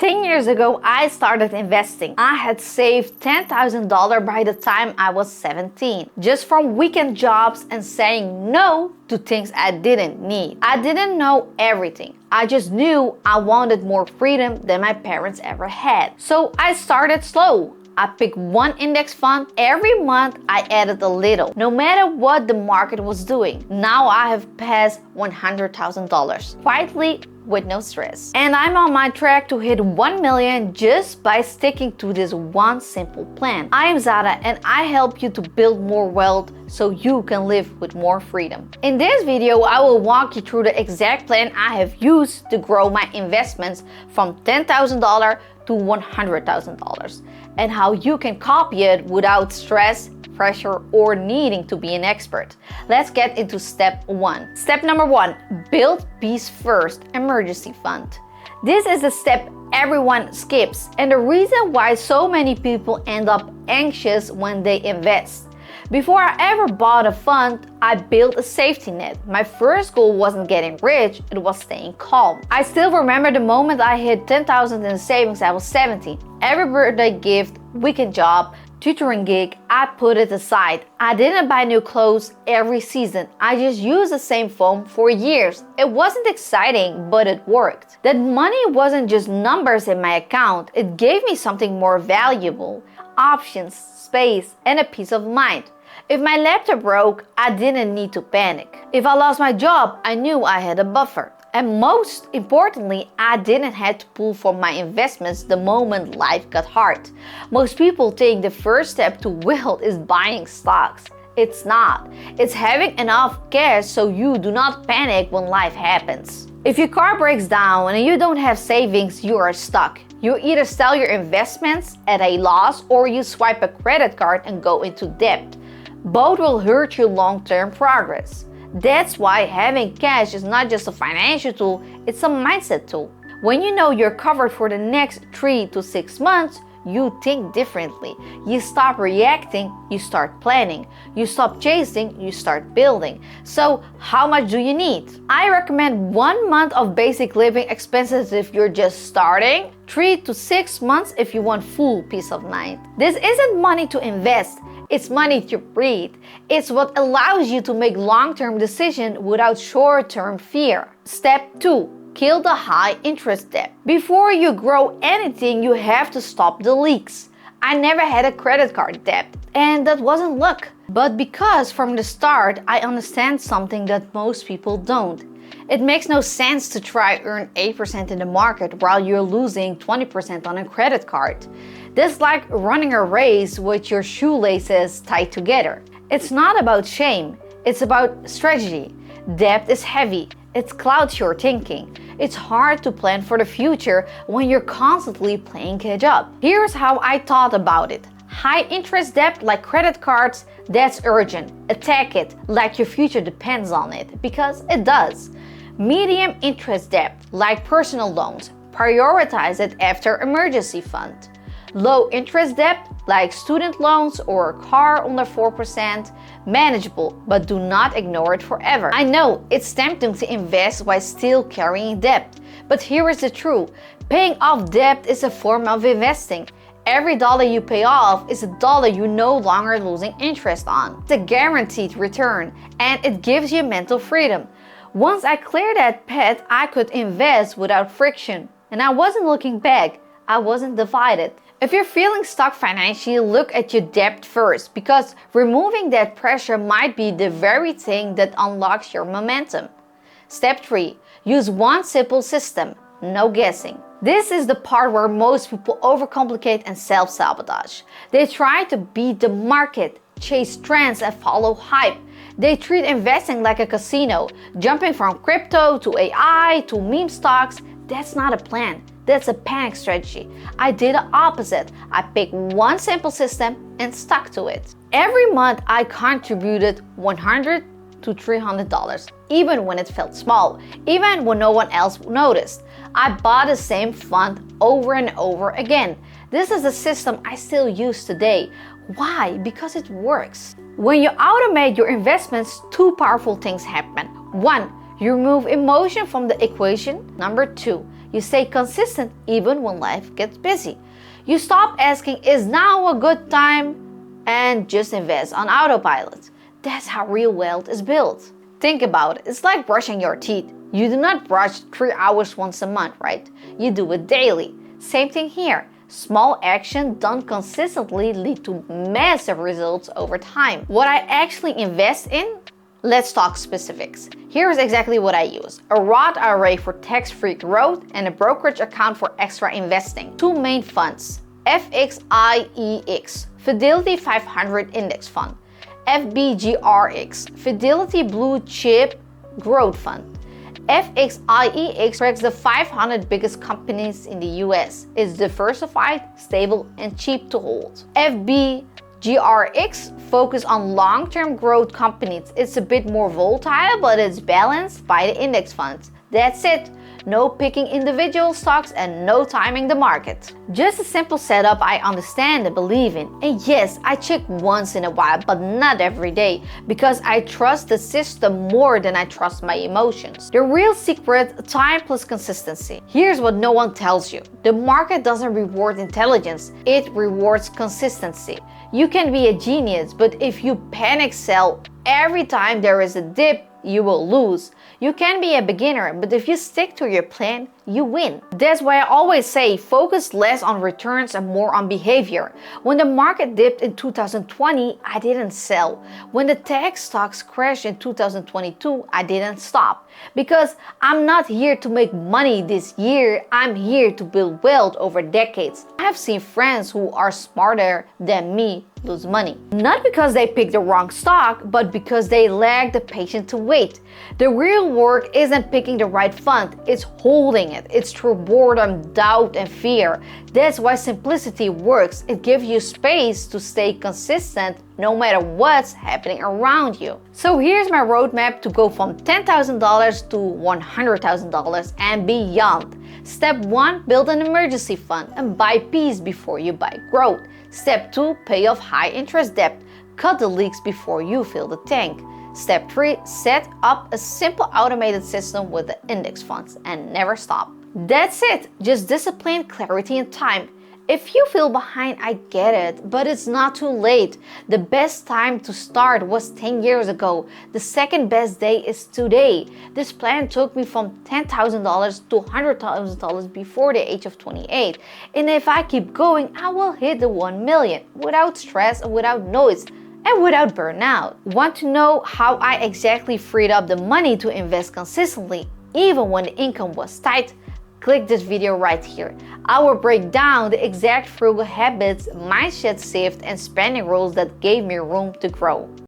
10 years ago, I started investing. I had saved $10,000 by the time I was 17, just from weekend jobs and saying no to things I didn't need. I didn't know everything. I just knew I wanted more freedom than my parents ever had. So I started slow. I picked one index fund. Every month I added a little, no matter what the market was doing. Now I have passed $100,000, quietly with no stress. And I'm on my track to hit 1 million just by sticking to this one simple plan. I am Zara and I help you to build more wealth so you can live with more freedom. In this video, I will walk you through the exact plan I have used to grow my investments from $10,000 to $100,000 and how you can copy it without stress, pressure, or needing to be an expert. Let's get into step 1. Step number 1, build peace first emergency fund. This is the step everyone skips and the reason why so many people end up anxious when they invest. Before I ever bought a fund, I built a safety net. My first goal wasn't getting rich, it was staying calm. I still remember the moment I hit 10,000 in savings. I was 17. Every birthday gift, weekend job, tutoring gig, I put it aside. I didn't buy new clothes every season. I just used the same phone for years. It wasn't exciting, but it worked. That money wasn't just numbers in my account. It gave me something more valuable: options, space, and a peace of mind. If my laptop broke, I didn't need to panic. If I lost my job, I knew I had a buffer. And most importantly, I didn't have to pull from my investments the moment life got hard. Most people think the first step to wealth is buying stocks. It's not. It's having enough cash so you do not panic when life happens. If your car breaks down and you don't have savings, you are stuck. You either sell your investments at a loss or you swipe a credit card and go into debt. Both will hurt your long-term progress. That's why having cash is not just a financial tool, it's a mindset tool. When you know you're covered for the next 3 to 6 months, you think differently. You stop reacting, you start planning. You stop chasing, you start building. So how much do you need? I recommend 1 month of basic living expenses if you're just starting, 3 to 6 months if you want full peace of mind. This isn't money to invest. It's money to breathe. It's what allows you to make long-term decisions without short-term fear. Step 2. Kill the high interest debt. Before you grow anything, you have to stop the leaks. I never had a credit card debt, and that wasn't luck. But because from the start, I understand something that most people don't. It makes no sense to try earn 8% in the market while you're losing 20% on a credit card. That's like running a race with your shoelaces tied together. It's not about shame, it's about strategy. Debt is heavy, it clouds your thinking. It's hard to plan for the future when you're constantly playing catch up. Here's how I thought about it. High interest debt like credit cards, that's urgent. Attack it like your future depends on it, because it does. Medium interest debt like personal loans, prioritize it after emergency fund. Low interest debt like student loans or a car under 4%, manageable, but do not ignore it forever. I know it's tempting to invest while still carrying debt, but here is the truth. Paying off debt is a form of investing. Every dollar you pay off is a dollar you're no longer losing interest on. It's a guaranteed return, and it gives you mental freedom. Once I cleared that path, I could invest without friction, and I wasn't looking back. I wasn't divided. If you're feeling stuck financially, look at your debt first, because removing that pressure might be the very thing that unlocks your momentum. Step 3. Use one simple system, no guessing. This is the part where most people overcomplicate and self-sabotage. They try to beat the market, chase trends and follow hype. They treat investing like a casino, jumping from crypto to AI to meme stocks. That's not a plan. That's a panic strategy. I did the opposite. I picked one simple system and stuck to it. Every month I contributed $100 to $300, even when it felt small, even when no one else noticed. I bought the same fund over and over again. This is a system I still use today. Why? Because it works. When you automate your investments, 2 powerful things happen. 1, you remove emotion from the equation. Number 2, You stay consistent even when life gets busy. You stop asking, is now a good time? And just invest on autopilot. That's how real wealth is built. Think about it. It's like brushing your teeth. You do not brush 3 hours once a month, right? You do it daily. Same thing here. Small action done consistently lead to massive results over time. What I actually invest in? Let's talk specifics. Here's exactly what I use. A Roth IRA for tax-free growth and a brokerage account for extra investing. 2 main funds. FXIEX, Fidelity 500 Index Fund. FBGRX, Fidelity Blue Chip Growth Fund. FXIEX tracks the 500 biggest companies in the US. It's diversified, stable, and cheap to hold. FBGRX focus on long-term growth companies. It's a bit more volatile, but it's balanced by the index funds. That's it. No picking individual stocks and no timing the market. Just a simple setup I understand and believe in. And yes, I check once in a while, but not every day, because I trust the system more than I trust my emotions. The real secret, time plus consistency. Here's what no one tells you. The market doesn't reward intelligence, it rewards consistency. You can be a genius, but if you panic sell every time there is a dip, you will lose. You can be a beginner, but if you stick to your plan, you win. That's why I always say focus less on returns and more on behavior. When the market dipped in 2020, I didn't sell. When the tech stocks crashed in 2022, I didn't stop. Because I'm not here to make money this year, I'm here to build wealth over decades. I have seen friends who are smarter than me lose money. Not because they picked the wrong stock, but because they lack the patience to wait. The real work isn't picking the right fund, it's holding it. It's through boredom, doubt, and fear. That's why simplicity works. It gives you space to stay consistent no matter what's happening around you. So here's my roadmap to go from $10,000 to $100,000 and beyond. Step 1, build an emergency fund and buy peace before you buy growth. Step 2, pay off high interest debt. Cut the leaks before you fill the tank. Step 3, set up a simple automated system with the index funds and never stop. That's it. Just discipline, clarity, and time. If you feel behind, I get it, but it's not too late. The best time to start was 10 years ago. The second best day is today. This plan took me from $10,000 to $100,000 before the age of 28. And if I keep going, I will hit the 1 million without stress and without noise and without burnout. Want to know how I exactly freed up the money to invest consistently, even when the income was tight? Click this video right here. I will break down the exact frugal habits, mindset shift, and spending rules that gave me room to grow.